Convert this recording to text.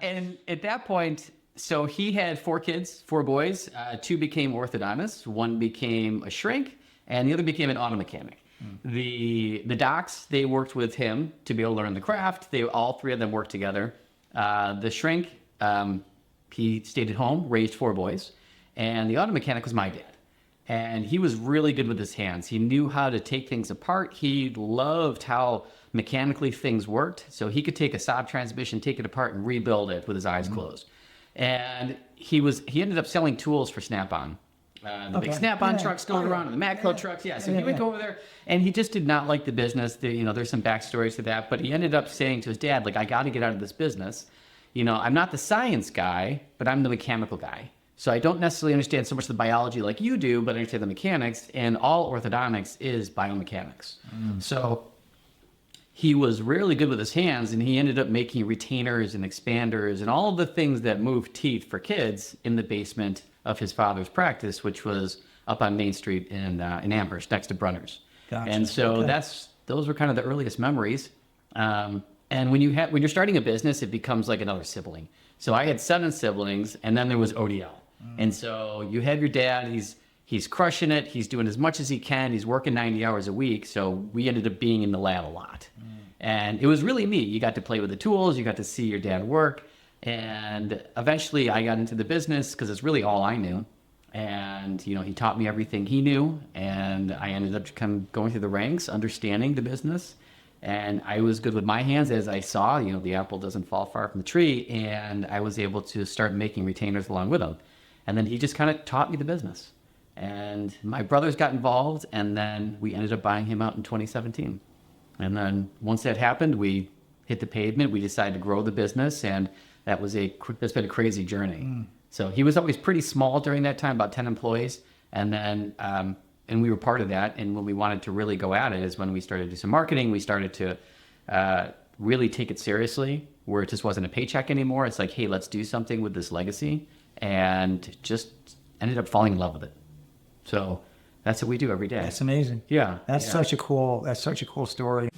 and at that point, so he had 4 kids, 4 boys. 2 became orthodontists, 1 became a shrink, and the other became an auto mechanic. The docs, they worked with him to be able to learn the craft. All 3 of them worked together. The shrink, he stayed at home, raised 4 boys, and the auto mechanic was my dad. And he was really good with his hands. He knew how to take things apart. He loved how mechanically things worked. So he could take a Saab transmission, take it apart, and rebuild it with his eyes closed. And he ended up selling tools for Snap-on. The big Snap-on trucks going around, and the Matco trucks. Yeah, so he would go over there, and he just did not like the business. There's some backstories to that, but he ended up saying to his dad, like, I got to get out of this business. I'm not the science guy, but I'm the mechanical guy. So I don't necessarily understand so much the biology like you do, but I understand the mechanics, and all orthodontics is biomechanics. So he was really good with his hands, and he ended up making retainers and expanders and all of the things that move teeth for kids in the basement of his father's practice, which was up on Main Street in Amherst, next to Brunner's. Gotcha. And so those were kind of the earliest memories. And when you're starting a business, it becomes like another sibling. So I had 7 siblings, and then there was ODL. And so you have your dad, he's crushing it. He's doing as much as he can. He's working 90 hours a week. So we ended up being in the lab a lot. And it was really neat. You got to play with the tools. You got to see your dad work. And eventually I got into the business because it's really all I knew. And, he taught me everything he knew. And I ended up going through the ranks, understanding the business. And I was good with my hands, as I saw, the apple doesn't fall far from the tree. And I was able to start making retainers along with him. And then he just kind of taught me the business. And my brothers got involved, and then we ended up buying him out in 2017. And then once that happened, we hit the pavement. We decided to grow the business, and that's been a crazy journey. So he was always pretty small during that time, about 10 employees. And then, and we were part of that. And when we wanted to really go at it is when we started to do some marketing. We started to really take it seriously, where it just wasn't a paycheck anymore. It's like, hey, let's do something with this legacy. And just ended up falling in love with it. So that's what we do every day. That's amazing. Yeah. That's such a cool story.